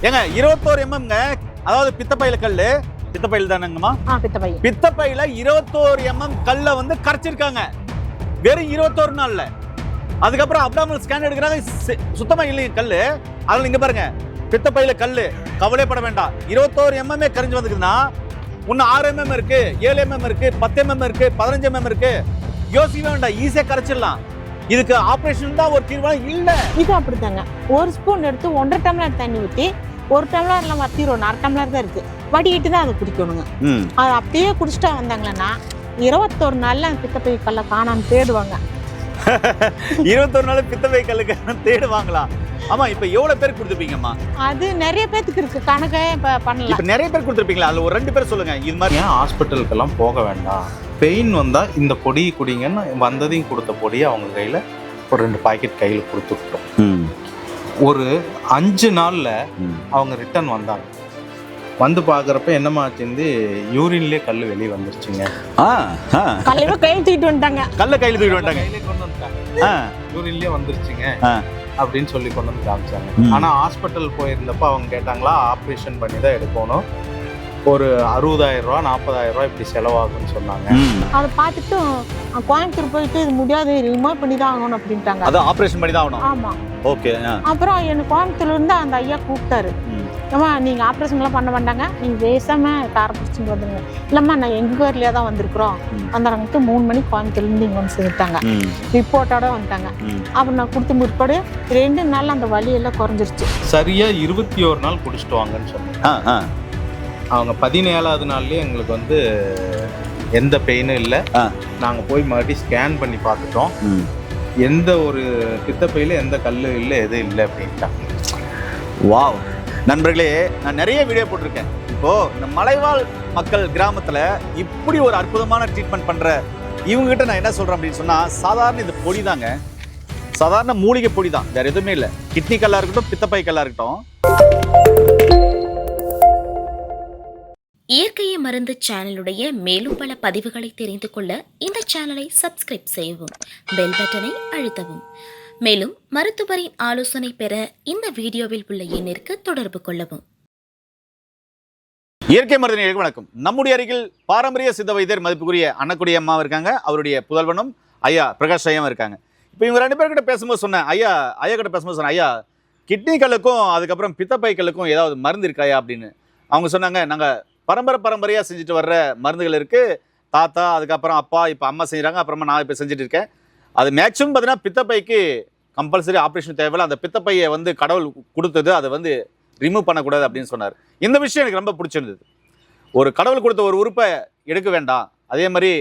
ஏங்க 21 mmங்க, அதாவது பித்தப்பையில கல்லு, பித்தப்பையில் தானங்கம்மா? பித்தப்பையில 21 mm கல்ல வந்து கரைச்சிருக்காங்க வெறும் 21 நாள்ல. அதுக்கப்புறம் அப்டாமினல் ஸ்கேன் எடுக்கிறாங்க, சுத்தமா இல்லைங்க கல்லு. அதுல இங்க பாருங்க, பித்தப்பையில கல்லு, கவலைப்பட வேண்டாம். 21 mm கரைஞ்சு வந்துக்குதுன்னா இன்னும் 6 mm இருக்கு, 7 mm இருக்கு, 10 mm இருக்கு, 15 mm இருக்கு. யோசிக்கவே வேண்டாம், ஈஸியா கரைச்சிடலாம். இதுக்கு ஆபரேஷன் தான் ஒரு தீர்வு இல்ல. இது அப்படித்தாங்க. ஒரு ஸ்பூன் எடுத்து 1.5 டம்ளர் தண்ணி ஊற்றி, 1 டம்ளர்ல வத்திரும், 1/2 டம்ளர் தான் இருக்கு, வடிகிட்டு தான் அதை குடிக்கணுங்க. அது அப்படியே குடிச்சிட்டா வந்தாங்கன்னா 21 நாள்ல அந்த பித்தப்பை கல்லை காணான்னு தேடுவாங்க. 21 நாள் பித்தப்பை கல்லுக்கு தேடுவாங்களா? ஆமா, இப்ப எவ்வளவு பேர் கொடுத்துருப்பீங்கம்மா? அது நிறைய பேருக்கு இருக்கு, கணக்கே இப்ப பண்ணல. இப்ப நிறைய பேர் கொடுத்துருப்பீங்களா? அதுல ஒரு 2 பேர் சொல்லுங்க. இது மாதிரி ஏன் ஹாஸ்பிட்டலுக்கெல்லாம் போக வேண்டாம், பெயின் வந்தா இந்த பொடி குடிங்கன்னு வந்ததையும் கொடுத்த பொடியை அவங்க கையில ஒரு 2 பாக்கெட் கையில கொடுத்துட்டோம். ஒரு 5 நாள்ல அவங்க ரிட்டர்ன் வந்தாங்க. வந்து பாக்குறப்ப என்னமா ஆச்சு, யூரின்லயே கல் வெளியே வந்துருச்சுங்க. கல்ல கையில தூக்கிட்டு வந்துட்டாங்க. கல்ல கையில தூக்கிட்டு வந்துட்டாங்க. கையில கொண்டு வந்துட்டாங்க. யூரின்லயே வந்துருச்சுங்க அப்படின்னு சொல்லி கொண்டு வந்து காமிச்சாங்க. ஆனா ஹாஸ்பிட்டல் போயிருந்தப்ப அவங்க கேட்டாங்களா, ஆப்ரேஷன் பண்ணி தான் எடுக்கணும், ஒரு 60,000 ரூபா 40,000 ரூபா இப்படி செலவாகும்னு சொன்னாங்க. அதை பார்த்துட்டு கோயம்புத்தூர் போயிட்டு இது முடியாது, ரிமூவ் பண்ணி தான் ஆகணும் அப்படின்ட்டாங்க. அது ஆபரேஷன் பண்ணி தான் ஆகணும். ஆமா, ஓகே. அப்புறம் எனக்கு கோயம்புத்தூர்ல இருந்து அந்த ஐயா கூப்பிட்டாரு. ஏமா நீங்க ஆப்ரேஷன்லாம் பண்ண வேண்டாங்க, நீங்க பேசாம காரை பிடிச்சிட்டு வந்துருங்க. இல்லம்மா நான் எங்க பேர்லயே தான் வந்திருக்கிறோம். வந்தாங்க 3 மணிக்கு கோயம்புத்தூர்ல இருந்து இங்க வந்து சேர்த்தாங்க, ரிப்போர்ட்டோட வந்துட்டாங்க. அப்புறம் நான் கொடுத்த முற்பாடு 2 நாள்ல அந்த வலி எல்லாம் குறைஞ்சிருச்சு. சரியா 21 நாள் குடிச்சிட்டு வாங்கன்னு சொன்னாங்க. அவங்க 17வது நாள்லயே எங்களுக்கு வந்து எந்த பெயினும் இல்லை. நாங்க போய் மறுபடியும் ஸ்கேன் பண்ணி பார்த்துட்டோம், எந்த ஒரு பித்தப்பையில எந்த கல்லு இல்லை, எதுவும் இல்லை அப்படின்ட்டாங்க. வாவ் நண்பர்களே, நான் நிறைய வீடியோ போட்டிருக்கேன். இப்போ இந்த மலைவாழ் மக்கள் கிராமத்துல இப்படி ஒரு அற்புதமான ட்ரீட்மெண்ட் பண்ற இவங்க கிட்ட நான் என்ன சொல்றேன் அப்படின்னு சொன்னா, சாதாரண இந்த பொடி தாங்க, சாதாரண மூலிகை பொடி தான், வேற எதுவுமே இல்லை. கிட்னி கல்லா இருக்கட்டும், பித்தப்பை கல்லா இருக்கட்டும். இயற்கையை மருந்து சேனலுடைய மேலும் பல பதிவுகளை தெரிந்து கொள்ள இந்த சேனலை சப்ஸ்கிரைப் செய்யவும், பெல் பட்டனை அழுத்தவும். மேலும் மருத்துவரின் ஆலோசனை பெற இந்த வீடியோவில் உள்ள எண்ணிற்கு தொடர்பு கொள்ளவும். இயற்கை மருந்து நேயர்களுக்கு வணக்கம். நம்முடைய அருகில் பாரம்பரிய சித்த வைத்தியர் மதிப்புக்குரிய அன்னக்குடி அம்மா இருக்காங்க, அவருடைய புதல்வனும் ஐயா பிரகாஷ் ஐயாவும் இருக்காங்க. இப்போ இவங்க 2 பேர்கிட்ட பேசும்போது சொன்னேன், ஐயா கிட்ட பேசும்போது சொன்னேன், ஐயா கிட்னி கல்லுக்கும் அதுக்கப்புறம் பித்தப்பை கல்லுக்கும் ஏதாவது மருந்து இருக்காயா அப்படின்னு. அவங்க சொன்னாங்க, நாங்கள் பரம்பரையாக செஞ்சுட்டு வர்ற மருந்துகள் இருக்குது, தாத்தா அதுக்கப்புறம் அப்பா, இப்போ அம்மா செய்கிறாங்க, அப்புறமா நான் இப்போ செஞ்சுட்டு இருக்கேன். அது மேக்ஸிமம் பார்த்தீங்கன்னா பித்தப்பைக்கு கம்பல்சரி ஆப்ரேஷன் தேவையில்லை, அந்த பித்தப்பையை வந்து கடவுள் கொடுத்தது, அதை வந்து ரிமூவ் பண்ணக்கூடாது அப்படின்னு சொன்னார். இந்த விஷயம் எனக்கு ரொம்ப பிடிச்சிருந்தது. ஒரு கடவுள் கொடுத்த ஒரு உறுப்பை எடுக்க வேண்டாம். அதே மாதிரி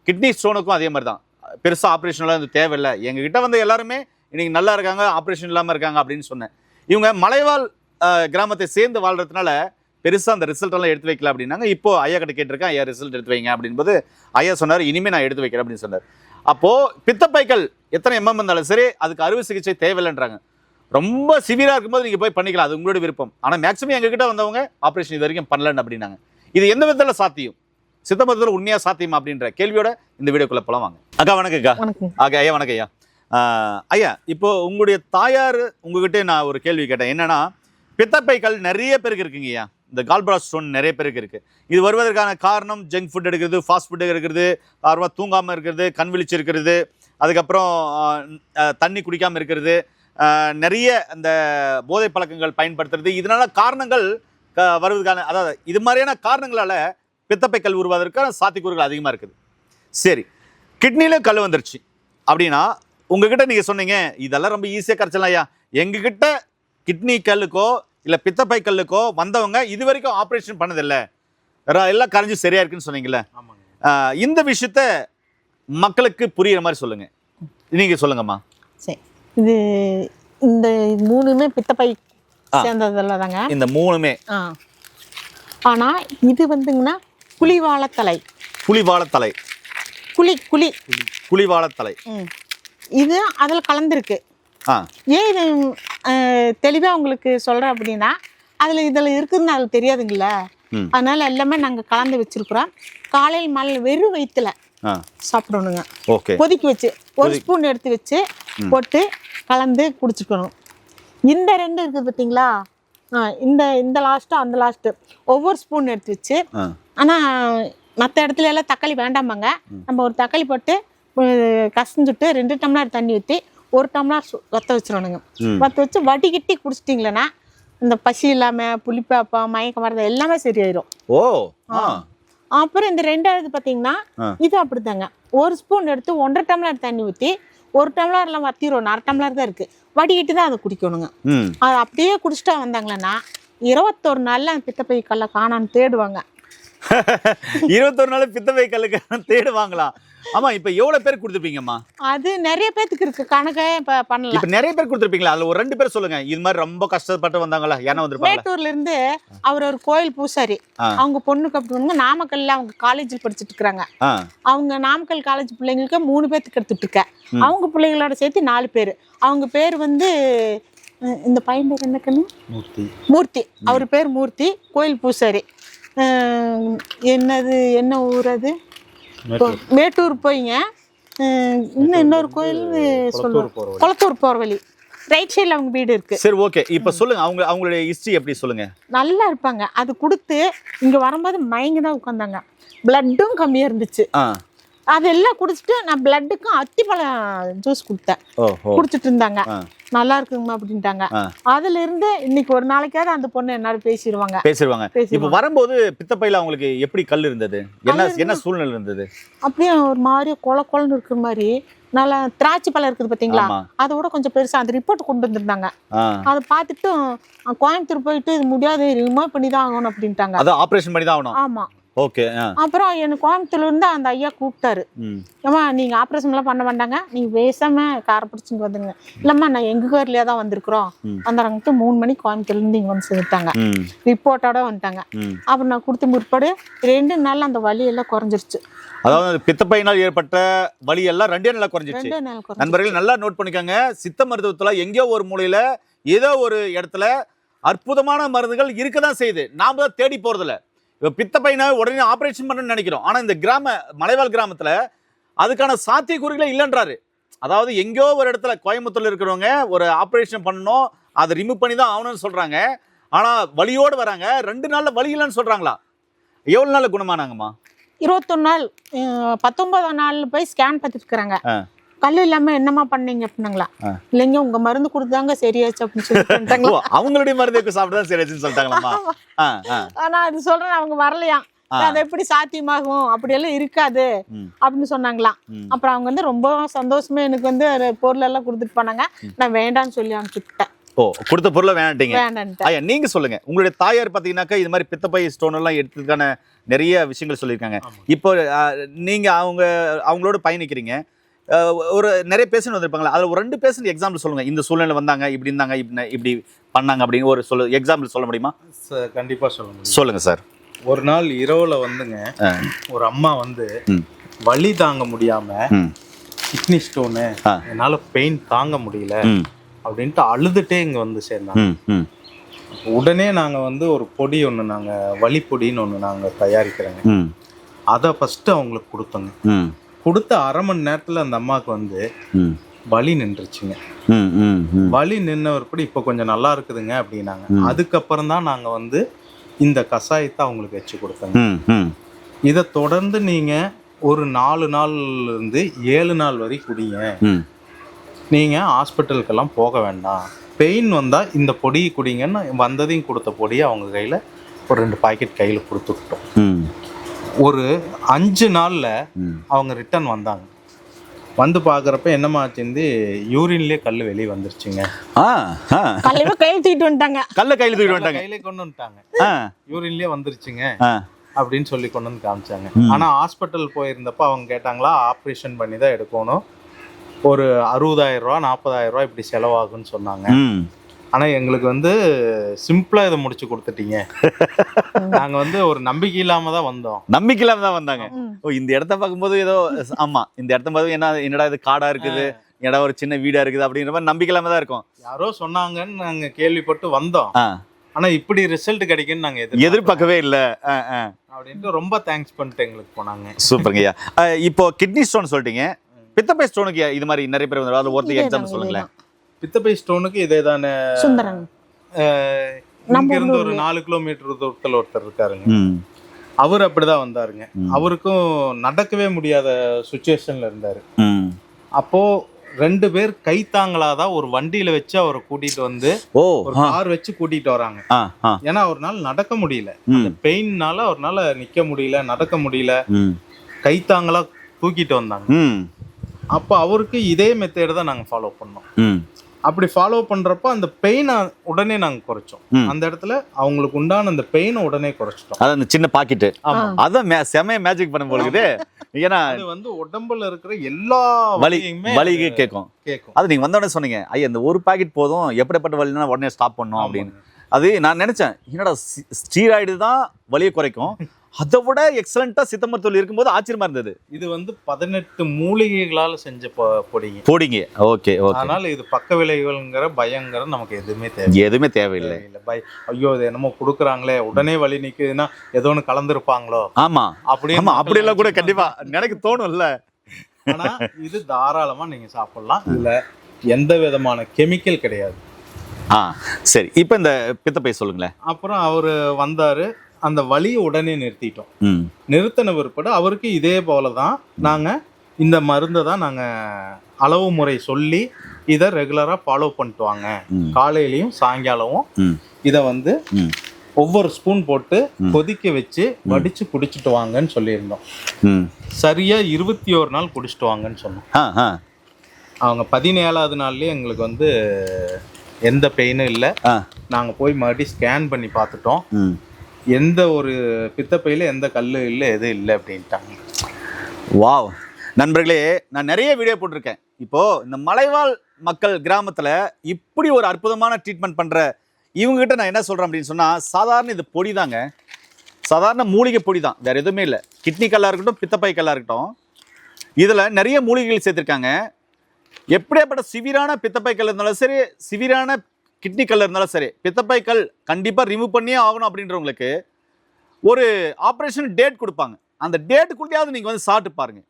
கிட்னி ஸ்டோனுக்கும் அதே மாதிரி தான், பெருசாக ஆப்ரேஷன்லாம் வந்து தேவையில்லை. எங்ககிட்ட வந்து எல்லாருமே இன்னைக்கு நல்லா இருக்காங்க, ஆப்ரேஷன் இல்லாமல் இருக்காங்க அப்படின்னு சொன்னேன். இவங்க மலைவாழ் கிராமத்தை சேர்ந்து வாழ்றதுனால பெருசாக அந்த ரிசல்ட்டெல்லாம் எடுத்து வைக்கல அப்படின்னாங்க. இப்போ ஐயா கிட்ட கேட்டிருக்கேன், ஐயா ரிசல்ட் எடுத்து வைங்க அப்படின்போது ஐயா சொன்னார், இனிமேல் நான் எடுத்து வைக்கிறேன் அப்படின்னு சொன்னார். அப்போது பித்தப்பைகள் எத்தனை எம்எம் இருந்தாலும் சரி அதுக்கு அறுவை சிகிச்சை தேவையில்லைன்றாங்க. ரொம்ப சிவியராக இருக்கும்போது நீங்கள் போய் பண்ணிக்கலாம், அது உங்களோட விருப்பம். ஆனால் மேக்ஸிமம் எங்ககிட்ட வந்தவங்க ஆப்ரேஷன் இது வரைக்கும் பண்ணலன்னு அப்படின்னாங்க. இது எந்த விதத்தில் சாத்தியம், சித்த மருத்துவத்தில் உண்மையாக சாத்தியமா அப்படின்ற கேள்வியோட இந்த வீடியோக்குள்ளே போகலாம் வாங்க. அக்கா வணக்கம்க்கா. அக்கா ஐயா வணக்கம் ஐயா. ஐயா இப்போ உங்களுடைய தாயார் உங்ககிட்ட நான் ஒரு கேள்வி கேட்டேன், என்னன்னா பித்தப்பைகள் நிறைய பேருக்கு இருக்குங்க ஐயா, இந்த கால்பிளாடர் ஸ்டோன் நிறைய பேருக்கு இருக்குது. இது வருவதற்கான காரணம் ஜங்க் ஃபுட் எடுக்கிறது, ஃபாஸ்ட் ஃபுட் எடுக்கிறது, காரணமாக தூங்காமல் இருக்கிறது, கண் விழிச்சு இருக்கிறது, அதுக்கப்புறம் தண்ணி குடிக்காமல் இருக்கிறது, நிறைய இந்த போதை பழக்கங்கள் பயன்படுத்துறது. இதனால காரணங்கள் வருவதற்கான, அதாவது இது மாதிரியான காரணங்களால் பித்தப்பை கல் உருவாவதற்கான சாத்தியக்கூறுகள் அதிகமாக இருக்குது. சரி, கிட்னியில் கல் வந்துருச்சு அப்படின்னா உங்ககிட்ட நீங்கள் சொன்னீங்க இதெல்லாம் ரொம்ப ஈஸியாக கரைச்சலாம் ஐயா, எங்ககிட்ட கிட்னி கல்லுக்கோ இல்லை பித்தப்பை கல்லுக்கோ வந்தவங்க இது வரைக்கும் ஆப்ரேஷன் பண்ணதில்லை, எல்லாம் கரைஞ்சி சரியா இருக்குன்னு சொன்னீங்கல்ல. இந்த விஷயத்த மக்களுக்கு புரியுற மாதிரி சொல்லுங்க, நீங்க சொல்லுங்கம்மா. சரி, இது இந்த 3மே பித்தப்பை சேர்ந்ததில்ல தாங்க, இந்த 3மே. ஆனா இது வந்துங்கன்னா குழிவாழத்தலை, குழிவாழத்தலை, குழிவாழத்தலை இது அதில் கலந்துருக்கு. ஏன் இது தெளிவாக உங்களுக்கு சொல்கிறேன் அப்படின்னா, இதில் இருக்குதுன்னு அது தெரியாதுங்களா, அதனால எல்லாமே நாங்கள் கலந்து வச்சிருக்கிறோம். காலையில் மாலையில் வெறும் வயிற்றுல சாப்பிடணுங்க, கொதிக்க வச்சு 1 ஸ்பூன் எடுத்து வச்சு போட்டு கலந்து குடிச்சுக்கணும். இந்த 2 இருக்குது பார்த்தீங்களா, இந்த லாஸ்ட்டு அந்த லாஸ்ட்டு ஒவ்வொரு ஸ்பூன் எடுத்து வச்சு, ஆனால் மற்ற இடத்துல எல்லாம் தக்காளி வேண்டாமாங்க. நம்ம ஒரு தக்காளி போட்டு கசந்துட்டு 2 டம்ளர் தண்ணி ஊற்றி 1 டம்ளர் வற்ற வச்சிடணுங்க. வற்ற வச்சு வடிகட்டி குடிச்சிட்டிங்களேன்னா இந்த பசி இல்லாமல் புளிப்பாப்பம் மயக்கம் வரது எல்லாமே சரியாயிரும். ஓ. அப்புறம் இந்த 2வது பார்த்தீங்கன்னா இது அப்படித்தாங்க. 1 ஸ்பூன் எடுத்து 1.5 டம்ளர் தண்ணி ஊற்றி 1 டம்ளர்லாம் வத்திரும், 1/2 டம்ளர் தான் இருக்குது, வடிகட்டி தான் அதை குடிக்கணுங்க. அது அப்படியே குடிச்சிட்டா வந்தாங்களேன்னா 21 நாளில் அந்த பித்தப்பை கல்லை காணான்னு தேடுவாங்க. 21 நாள் பித்தப்பை கல்லுக்கு தேடுவாங்களா? ஆமா. இப்ப எவ்வளவு பேர் கொடுத்துருப்பீங்கம்மா? அது நிறைய பேருக்கு இருக்கு, கணக்கே இப்ப பண்ணலாம். இப்ப நிறைய பேர் கொடுத்துருப்பீங்களா? அதுல ஒரு 2 பேர் சொல்லுங்க, இது மாதிரி ரொம்ப கஷ்டப்பட்டு வந்தாங்களா, ஏன்னா வந்திருப்பாங்க. மேட்டூர்ல இருந்து அவர் ஒரு கோயில் பூசாரி, அவங்க பொண்ணுக்கு அப்படி நாமக்கல்ல அவங்க காலேஜில் படிச்சுட்டு இருக்காங்க. அவங்க நாமக்கல் காலேஜ் பிள்ளைங்களுக்கு 3 பேத்துக்கு எடுத்துட்டு இருக்க, அவங்க பிள்ளைங்களோட சேர்த்து 4 பேர். அவங்க பேர் வந்து இந்த பையன் பேர் என்ன கண்ணு? மூர்த்தி. அவர் பேர் மூர்த்தி, கோயில் பூசாரி. என்ன ஊர் அது? மேட்டூர் போய்ங்க. இன்னொரு கோயில் சொல்லுவோம், குளத்தூர் போற வழி ரைட் சைடில் அவங்க வீடு இருக்கு. சரி, ஓகே. இப்ப சொல்லுங்க, அவங்களுடைய ஹிஸ்டரி எப்படி சொல்லுங்க. நல்லா இருப்பாங்க. அது கொடுத்து இங்க வரும்போது மயங்கி தான் உட்காந்தாங்க. பிளட்டும் கம்மியா இருந்துச்சு. அதெல்லாம் குடிச்சிட்டு நான் பிளட்டுக்கும் அத்திப்பழம் ஜூஸ் கொடுத்தேன், குடிச்சிட்டு இருந்தாங்க. நல்லா இருக்குங்கம்மா அப்படின்ட்டாங்க. அதுல இருந்து இன்னைக்கு ஒரு நாளைக்காவது அந்த பொண்ணு என்னால பேசிடுவாங்க. இப்ப வரும்போது பித்தப்பையில அவங்களுக்கு எப்படி கல் இருந்தது, என்ன சூழ்நிலை இருந்தது? அப்படியே ஒரு மாதிரி கொலன்னு இருக்கிற மாதிரி, நல்லா திராட்சை பழம் இருக்குது பாத்தீங்களா, அதோட கொஞ்சம் பெருசா அந்த ரிப்போர்ட் கொண்டு வந்திருந்தாங்க. அதை பார்த்துட்டு கோயம்புத்தூர் போயிட்டு இது முடியாது, ரிமூவ் பண்ணி தான் ஆகணும் அப்படின்ட்டாங்க. அது ஆபரேஷன் பண்ணி தான் ஆகணும். ஆமா. ஓகே. அப்புறம் எனக்கு கோயம்புத்தூர்ல இருந்து அந்த ஐயா கூப்பிட்டாரு. ஏம்மா நீங்க ஆப்ரேஷன் எல்லாம் பண்ண வேண்டாங்க, நீங்க பேசாம காரை பிடிச்சிட்டு வந்துருங்க. இல்லம்மா நான் எங்க ஊர்லயே தான் வந்திருக்கிறோம், வந்தாங்க. 3 மணிக்கு கோயம்புத்தூர்ல இருந்து இங்க வந்து சேர்த்தாங்க, ரிப்போர்ட்டோட வந்துட்டாங்க. அப்புறம் நான் கொடுத்த முற்பாடு 2 நாள்ல அந்த வலி எல்லாம் குறைஞ்சிருச்சு. அதாவது பித்தப்பையினால் ஏற்பட்ட வலி எல்லாம் 2 நாள்ல குறைஞ்சிருச்சு. நண்பர்கள் நல்லா நோட் பண்ணிக்கோங்க. சித்த மருத்துவத்துல எங்கேயோ ஒரு மூலையில ஏதோ ஒரு இடத்துல அற்புதமான மருந்துகள் இருக்கதான் செய்யுது, நாம தான் தேடி போறதில்ல. இப்போ பித்தப்பையனை உடனே ஆப்ரேஷன் பண்ணணும்னு நினைக்கிறோம். ஆனால் இந்த மலைவாழ் கிராமத்தில் அதுக்கான சாத்தியக்கூறுகளே இல்லைன்றாரு. அதாவது எங்கேயோ ஒரு இடத்துல கோயம்புத்தூர்ல இருக்கிறவங்க ஒரு ஆப்ரேஷன் பண்ணணும், அதை ரிமூவ் பண்ணி தான் ஆகணும்னு சொல்கிறாங்க. ஆனால் வலியோடு வராங்க, 2 நாளில் வலி இல்லைன்னு சொல்கிறாங்களா? எவ்வளோ நாளில் குணமானாங்கம்மா? 21 நாள். 19ஆம் நாள் போய் ஸ்கேன் பார்த்துட்டு இருக்கிறாங்க. கல் இல்லாம என்னமா பண்ணீங்க அப்படின்னாங்களா? இல்லைங்க உங்க மருந்து கொடுத்தாங்க சரியாச்சு அப்படின்னு சொல்லிட்டாங்க. அவங்களுடைய மருந்து சாப்பிட்டுதான் சரியாச்சுன்னு சொல்லிட்டாங்களாமா? ஆனா அது சொல்றேன், அவங்க வரலையா, அது எப்படி சாத்தியமாகும், அப்படியெல்லாம் இருக்காது அப்படின்னு சொன்னாங்களாம். அப்புறம் அவங்க வந்து ரொம்ப சந்தோஷமா எனக்கு வந்து பொருள் எல்லாம் கொடுத்துட்டு போனாங்க. நான் வேண்டான்னு சொல்லி அனுப்பிச்சுட்டேன். கொடுத்த பொருளை வேண்டாம். ஐயா நீங்க சொல்லுங்க, உங்களுடைய தாயார் பாத்தீங்கன்னாக்கா இது மாதிரி பித்தப்பை ஸ்டோன் எல்லாம் எடுத்ததுக்கான நிறைய விஷயங்கள் சொல்லியிருக்காங்க. இப்போ நீங்க அவங்களோட பயணிக்கிறீங்க, ஒரு நிறைய பேஷண்ட் வந்திருப்பாங்களா, அதில் ஒரு 2 பேஷண்ட் எக்ஸாம்பிள் சொல்லுங்க. இந்த சூழ்நிலை வந்தாங்க, இப்படி இருந்தாங்க, இப்படி பண்ணாங்க அப்படின்னு ஒரு எக்ஸாம்பிள் சொல்ல முடியுமா? கண்டிப்பா சொல்ல முடியும். சொல்லுங்க சார். ஒரு நாள் இரவுல வந்துங்க, ஒரு அம்மா வந்து வலி தாங்க முடியாம கிட்னி ஸ்டோனு, என்னால பெயின் தாங்க முடியல அப்படின்ட்டு அழுதுட்டே இங்க வந்து சேர்ந்தாங்க. உடனே நாங்க வந்து ஒரு பொடி ஒன்று, நாங்க வலி பொடின்னு ஒன்று நாங்க தயாரிக்கிறோங்க. அதை ஃபர்ஸ்ட் அவங்களுக்கு கொடுத்தோங்க. கொடுத்த 1/2 மணி நேரத்துல அந்த அம்மாவுக்கு வந்து வலி நின்றுச்சுங்க. வலி நின்னவர்படி இப்போ கொஞ்சம் நல்லா இருக்குதுங்க அப்படின்னாங்க. அதுக்கப்புறம் தான் நாங்க வந்து இந்த கஷாயத்தை அவங்களுக்கு வச்சு கொடுத்தோங்க. இதை தொடர்ந்து நீங்க ஒரு 4 நாள்ல இருந்து 7 நாள் வரை குடிங்க. நீங்க ஹாஸ்பிட்டலுக்கெல்லாம் போக வேண்டாம். பெயின் வந்தா இந்த பொடியை குடிங்கன்னு வந்ததையும் கொடுத்த பொடியை அவங்க கையில ஒரு 2 பாக்கெட் கையில கொடுத்துக்கிட்டோம். ஒரு 5 நாள்ல அவங்க ரிட்டர்ன் வந்தாங்க. வந்து பாக்குறப்ப என்னமா ஆச்சு, யூரின்லயே கல் வெளியே வந்துருச்சுங்க. கையில தூக்கிட்டு வந்துட்டாங்க. கையில கொண்டு வந்துட்டாங்க. யூரின்லயே வந்துருச்சுங்க அப்படின்னு சொல்லி கொண்டு வந்து காமிச்சாங்க. ஆனா ஹாஸ்பிட்டல் போயிருந்தப்ப அவங்க கேட்டாங்களா, ஆப்ரேஷன் பண்ணி தான் எடுக்கணும், ஒரு 60,000 ரூபா 40,000 ரூபா இப்படி செலவாகுன்னு சொன்னாங்க. ஆனா எங்களுக்கு வந்து சிம்பிளா இதை முடிச்சு கொடுத்துட்டீங்க. நாங்க வந்து ஒரு நம்பிக்கை இல்லாம தான் வந்தோம். நம்பிக்கை இல்லாம தான் வந்தாங்க. இந்த இடத்த பார்க்கும்போது ஏதோ ஆமா, இந்த இடத்த பார்த்து என்னடா இது காடா இருக்குது, இடம் ஒரு சின்ன வீடா இருக்குது அப்படிங்கிற மாதிரி நம்பிக்கை இல்லாம தான் இருக்கும். யாரோ சொன்னாங்கன்னு நாங்க கேள்விப்பட்டு வந்தோம். ஆனா இப்படி ரிசல்ட் கிடைக்குன்னு நாங்க எதிர்பார்க்கவே இல்லை அப்படின்ட்டு ரொம்ப தேங்க்ஸ் பண்ணிட்டு எங்களுக்கு போனாங்க. சூப்பர்ங்கய்யா. இப்போ கிட்னி ஸ்டோன் சொல்லிட்டீங்க, பித்தப்பை ஸ்டோனுக்கு இது மாதிரி நிறைய பேர் ஒருத்தர் எக்ஸாம்பிள் சொல்லுங்களேன். பித்தப்பை ஸ்டோனுக்கு இதே தானே சுந்தரன். இங்க இருந்து ஒரு 4 கிலோமீட்டர் தூரத்துல ஒருத்தர் இருக்காருங்க. அவர் அப்படிதான் வந்தாருங்க. அவருக்கும் நடக்கவே முடியாத சுச்சுவேஷன்ல இருந்தாரு. அப்போ 2 பேர் கைத்தாங்களாதான் ஒரு வண்டியில வச்சு அவரை கூட்டிட்டு வந்து ஒரு கார் வச்சு கூட்டிட்டு வராங்க. ஏன்னா அவர்னால நடக்க முடியல, பெயின்னால அவர்னால நிக்க முடியல, நடக்க முடியல, கைத்தாங்களா தூக்கிட்டு வந்தாங்க. அப்போ அவருக்கு இதே மெத்தேடு தான் நாங்க ஃபாலோ பண்ணோம். அப்படி ஃபாலோ பண்றப்ப அந்த பெயினை உடனே நாங்க குறைச்சோம். அந்த இடத்துல அவங்களுக்கு உண்டான அந்த பெயினை உடனே குறைச்சிட்டோம். அது அந்த சின்ன பாக்கெட் அதான் செமையா மேஜிக் பண்ண போகுது. ஏன்னா அது வந்து உடம்புல இருக்கிற எல்லா வலிக்கு கேட்கும். அது நீங்க வந்தோடனே சொன்னீங்க, ஐயா இந்த ஒரு பாக்கெட் போதும், எப்படிப்பட்ட வலினா உடனே ஸ்டாப் பண்ணும் அப்படின்னு. அது நான் நினைச்சேன், என்னடா ஸ்டீராய்டு தான் வலியை குறைக்கும், அதை விட எக்ஸலண்டா சித்த மருத்துவம் இருக்கும்போது ஆச்சரியமா இருந்தது. இது வந்து 18 மூலிகைகளால செஞ்ச பொடிங்க. Okay okay. அதனால இது பக்க விளைவுங்கிற பயங்கர நமக்கு எதுவுமே தேவையில்லை. ஐயோ இது என்னமோ கொடுக்குறாங்களே உடனே வலி நிக்குதுன்னா ஏதோ ஒன்று கலந்துருப்பாங்களோ. ஆமா அப்படி எல்லாம் கூட கண்டிப்பா எனக்கு தோணும்ல. ஆனா இது தாராளமா நீங்க சாப்பிடலாம். இதுல எந்த விதமான கெமிக்கல் கிடையாது. சரி, இப்போ இந்த பித்தப்பை சொல்லுங்களேன். அப்புறம் அவரு வந்தாரு, அந்த வலியை உடனே நிறுத்திட்டோம். நிறுத்தின பிற்பாடு அவருக்கு இதே போலதான் நாங்க இந்த மருந்தை தான் நாங்க அளவு முறை சொல்லி இதை ரெகுலரா ஃபாலோ பண்ணிட்டு வாங்க, காலையிலயும் சாயங்காலமும் இதை வந்து ஒவ்வொரு ஸ்பூன் போட்டு கொதிக்க வச்சு வடிச்சு குடிச்சிட்டு வாங்கன்னு சொல்லியிருந்தோம். சரியா 21 நாள் குடிச்சிட்டு வாங்கன்னு சொன்னோம். அவங்க 17ஆவது நாள்லயே எங்களுக்கு வந்து எந்த பெயினும் இல்லை. நாங்க போய் மறுபடியும் ஸ்கேன் பண்ணி பார்த்துட்டோம், எந்த ஒரு பித்தப்பையில எந்த கல்லு இல்லை, எதுவும் இல்லை அப்படின்ட்டாங்க. வாவ் நண்பர்களே, நான் நிறைய வீடியோ போட்டிருக்கேன். இப்போ இந்த மலைவாழ் மக்கள் கிராமத்துல இப்படி ஒரு அற்புதமான ட்ரீட்மெண்ட் பண்ற இவங்க கிட்ட நான் என்ன சொல்றேன் அப்படின்னு சொன்னா, சாதாரண இது பொடி தாங்க, சாதாரண மூலிகை பொடி தான், வேற எதுவுமே இல்லை. கிட்னி கல்லா இருக்கட்டும், பித்தப்பை கல்லா இருக்கட்டும், இதுல நிறைய மூலிகைகள் சேர்த்திருக்காங்க. எப்படியாப்பட்ட சிவிரான பித்தப்பை கல் இருந்தாலும் சரி, சிவிரான கிட்னி கல் இருந்தாலும் சரி, பித்தப்பை கல் கண்டிப்பாக ரிமூவ் பண்ணியே ஆகணும் அப்படின்றவங்களுக்கு ஒரு ஆப்ரேஷன் டேட் கொடுப்பாங்க. அந்த டேட்டுக்குள்ளேயாவது நீங்கள் வந்து சாப்பிட்டு பாருங்க.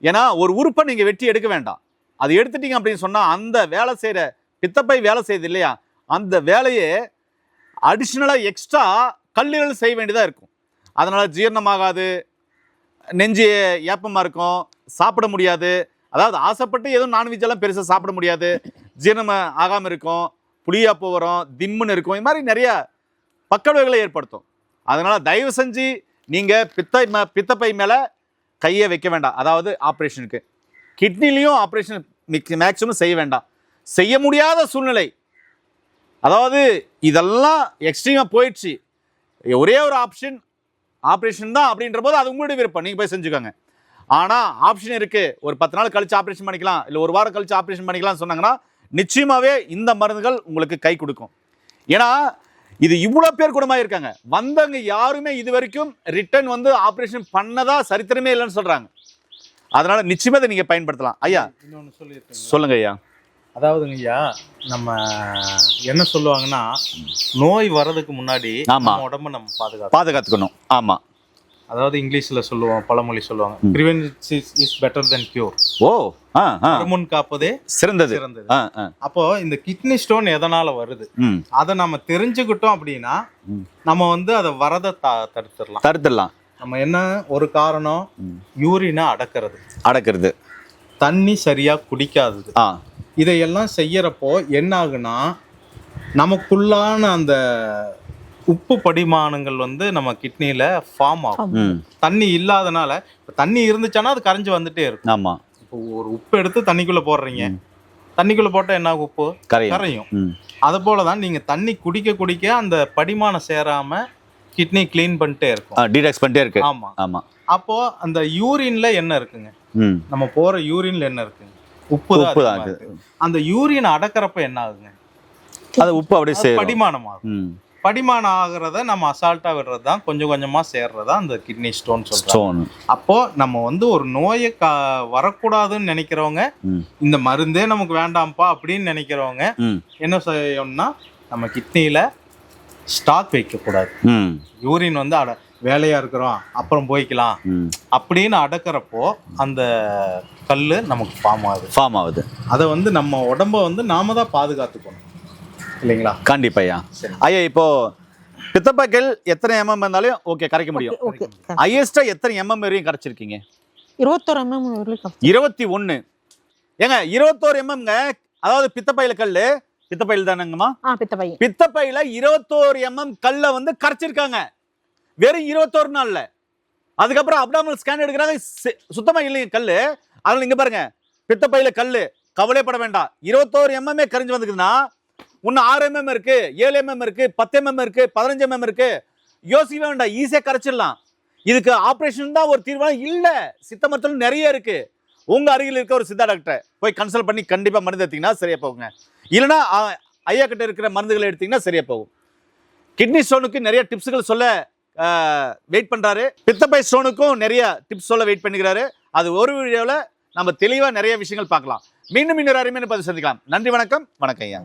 ஏன்னா ஒரு உறுப்பை நீங்கள் வெட்டி எடுக்க வேண்டாம், அது எடுத்துட்டீங்க அப்படின்னு சொன்னால் அந்த வேலை செய்கிற பித்தப்பை வேலை செய்யுது இல்லையா, அந்த வேலையே அடிஷ்னலாக எக்ஸ்ட்ரா கல்லீரல் செய்ய வேண்டியதாக இருக்கும். அதனால் ஜீரணமாகாது, நெஞ்சு ஏப்பமாக இருக்கும், சாப்பிட முடியாது. அதாவது ஆசைப்பட்டு எதுவும் நான்வெஜ்ஜெல்லாம் பெருசாக சாப்பிட முடியாது, ஜீரணம் ஆகாமல் இருக்கும், புளியாப்போ வரும், திம்முன்னு இருக்கும், இது மாதிரி நிறைய பக்கவிளைவுகளை ஏற்படுத்தும். அதனால் தயவு செஞ்சு நீங்கள் பித்தப்பை மேலே கையை வைக்க வேண்டாம். அதாவது ஆப்ரேஷனுக்கு கிட்னிலையும் ஆப்ரேஷன் மேக்ஸிமம் செய்ய வேண்டாம். செய்ய முடியாத சூழ்நிலை, அதாவது இதெல்லாம் எக்ஸ்ட்ரீமாக போயிடுச்சு, ஒரே ஒரு ஆப்ரேஷன் தான் அப்படின்ற போது அது உங்களுடைய விருப்பம், நீங்கள் போய் செஞ்சுக்கோங்க. ஆனால் ஆப்ஷன் இருக்குது, ஒரு 10 நாள் கழிச்சு ஆப்ரேஷன் பண்ணிக்கலாம், இல்லை ஒரு வாரம் கழிச்சு ஆப்ரேஷன் பண்ணிக்கலாம்னு சொன்னாங்கன்னா நிச்சயமாகவே இந்த மருந்துகள் உங்களுக்கு கை கொடுக்கும். ஏன்னா இது இவ்வளோ பேர் குணமாக இருக்காங்க, வந்தவங்க யாருமே இது வரைக்கும் ரிட்டர்ன் வந்து ஆப்ரேஷன் பண்ணதா சரித்திரமே இல்லைன்னு சொல்கிறாங்க. அதனால் நிச்சயமாக இதை நீங்கள் பயன்படுத்தலாம். ஐயா இன்னொன்று சொல்லுங்க ஐயா. அதாவதுங்க ஐயா, நம்ம என்ன சொல்லுவாங்கன்னா, நோய் வர்றதுக்கு முன்னாடி நம்ம உடம்பு நம்ம பாதுகாத்துக்கணும். ஆமாம், அதாவது இங்கிலீஷ்ல சொல்லுவோம், பழமொழி சொல்லுவாங்க, prevention is better than cure. முன் காப்பதே சிறந்தது. அப்போ இந்த கிட்னி ஸ்டோன் எதனால வருது, அதை நம்ம தெரிஞ்சுக்கிட்டோம் அப்படின்னா நம்ம வந்து அதை வரதை தடுத்துடலாம். நம்ம என்ன ஒரு காரணம், யூரினை அடக்கிறது, தண்ணி சரியா குடிக்காதது, இதையெல்லாம் செய்யறப்போ என்ன ஆகுனா நமக்குள்ளான அந்த உப்பு படிமானங்கள் வந்து நம்ம கிட்னியில ஃபார்ம் ஆகும். தண்ணி இல்லாதனால, தண்ணி இருந்துச்சுன்னா அது கரைஞ்சு வந்துட்டே இருக்கும். ஆமா, இப்போ ஒரு உப்பு எடுத்து தண்ணிக்குள்ள போடுறீங்க, தண்ணிக்குள்ள போட்டா என்ன ஆகும், உப்பு கரையும். அது போலதான் நீங்க தண்ணி குடிக்க குடிக்க அந்த படிமானம் சேராம கிட்னி கிளீன் பண்ணிட்டே இருக்கும், டீடாக்ஸ் பண்ணிட்டே இருக்கு. ஆமா ஆமா. அப்போ அந்த யூரின்ல என்ன இருக்குங்க, நம்ம போற யூரின்ல என்ன இருக்குங்க, உப்பு தான் இருக்கு. அந்த யூரின் அடக்கிறப்ப என்ன ஆகுங்க, அது உப்பு அப்படியே படிமானம் ஆகும். படிமானம் ஆகிறத நம்ம அசால்ட்டா விடுறது தான், கொஞ்சம் கொஞ்சமா சேர்றதா அந்த கிட்னி ஸ்டோன் சொல்றோம். அப்போ நம்ம வந்து ஒரு நோயை வரக்கூடாதுன்னு நினைக்கிறவங்க, இந்த மருந்தே நமக்கு வேண்டாம்ப்பா அப்படின்னு நினைக்கிறவங்க என்ன செய்யணும்னா, நம்ம கிட்னியில ஸ்டாக் வைக்க கூடாது. யூரின் வந்து வேலையா இருக்கிறோம் அப்புறம் போய்க்கலாம் அப்படின்னு அடக்கிறப்போ அந்த கல்லு நமக்கு ஃபார்ம் ஆகுது. அதை வந்து நம்ம உடம்ப வந்து நாம தான் பாதுகாத்துக்கணும். இல்லைங்களா? கண்டிப்பா ஐயா. ஐயா இப்போ பித்தப்பைகள் எத்தனை எம்எம் இருந்தாலும் ஓகே கரைக்க முடியும். ஓகே ஹையஸ்டா எத்தனை எம்எம் வரையும் கரைச்சிருக்கீங்க? 21 mm வரைக்கும் 21. ஏங்க 21 எம்எம்ங்க, அதாவது பித்தப்பையில கல்லு, பித்தப்பையில் தானேங்கம்மா? பித்தப்பை பித்தப்பையில 21 எம்எம் கல்லை வந்து கரைச்சிருக்காங்க வெறும் 21 நாள்ல. அதுக்கப்புறம் அப்டாமினல் ஸ்கேன் எடுக்கிறாங்க, சுத்தமா இல்லைங்க கல்லு. அதனால இங்க பாருங்க, பித்தப்பையில கல்லு கவலைப்பட வேண்டாம். 21 எம்எம்ஏ கரைஞ்சு வந்துக்குதுன்னா இன்னும் 6 mm இருக்கு, 7 mm இருக்கு, 10 mm இருக்கு, 15 mm இருக்கு. யோசிக்கவே வேண்டாம், ஈஸியா கரைச்சிடலாம். இதுக்கு ஆபரேஷன் தான் ஒரு தீர்வான இல்ல. சித்த மருத்துவம் நிறைய இருக்கு. உங்க அருகில் இருக்க ஒரு சித்தா டாக்டரை போய் கன்சல்ட் பண்ணி கண்டிப்பா மருந்து எடுத்தீங்கன்னா சரியா போகுங்க. இல்லைன்னா ஐயா கிட்ட இருக்கிற மருந்துகளை எடுத்தீங்கன்னா சரியா போகும். கிட்னி ஸ்டோனுக்கு நிறைய டிப்ஸ்கள் சொல்ல வெயிட் பண்றாரு. பித்தப்பை ஸ்டோனுக்கும் நிறைய டிப்ஸ் சொல்ல வெயிட் பண்ணிக்கிறாரு. அது ஒரு வீடியோவில் நம்ம தெளிவா நிறைய விஷயங்கள் பார்க்கலாம். மீண்டும் இன்னொரு அருமையான பதிவு சந்திக்கலாம். நன்றி, வணக்கம். வணக்கம் ஐயா.